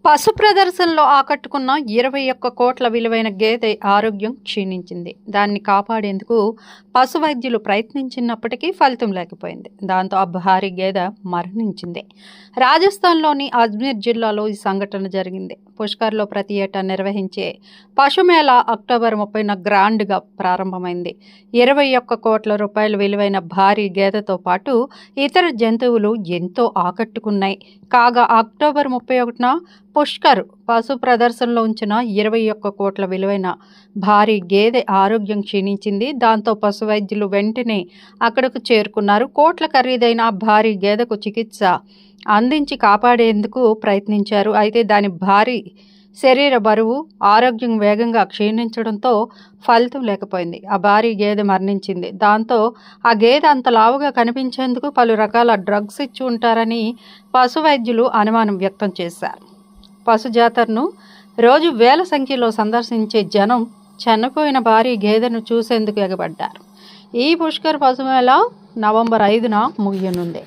పశు ప్రదర్శనలో ఆకట్టుకున్న 21 కోట్ల విలువైన గేదె ఆరోగ్యం క్షీణించింది. దాన్ని కాపాడేందుకు పశు వైద్యులు ప్రయత్నించినప్పటికీ ఫలితం లేకపోయింది. దాంతో ఆ భారీ గేదె మరణించింది. రాజస్థాన్లోని అజ్మీర్ జిల్లాలో ఈ సంఘటన జరిగింది. పుష్కర్లో ప్రతి ఏటా నిర్వహించే పశుమేళా అక్టోబర్ 30న గ్రాండ్గా ప్రారంభమైంది. 21 కోట్ల రూపాయల విలువైన భారీ గేదెతో పాటు ఇతర జంతువులు ఎంతో ఆకట్టుకున్నాయి. కాగా అక్టోబర్ 31న పుష్కర్ పశు ప్రదర్శనలో ఉంచిన 21 కోట్ల విలువైన భారీ గేదె ఆరోగ్యం క్షీణించింది. దాంతో పశు వైద్యులు వెంటనే అక్కడకు చేరుకున్నారు. కోట్ల ఖరీదైన భారీ గేదెకు చికిత్స అందించి కాపాడేందుకు ప్రయత్నించారు. అయితే దాని భారీ శరీర బరువు, ఆరోగ్యం వేగంగా క్షీణించడంతో ఫలితం లేకపోయింది. ఆ భారీ గేదె మరణించింది. దాంతో ఆ గేదె అంత లావుగా కనిపించేందుకు పలు రకాల డ్రగ్స్ ఇచ్చి ఉంటారని పశు వైద్యులు అనుమానం వ్యక్తం చేశారు. పశు జాతరను రోజు వేల సంఖ్యలో సందర్శించే జనం చనిపోయిన భారీ గేదెను చూసేందుకు ఎగబడ్డారు. ఈ పుష్కర్ పశుమేళా నవంబర్ 5న ముగియనుంది.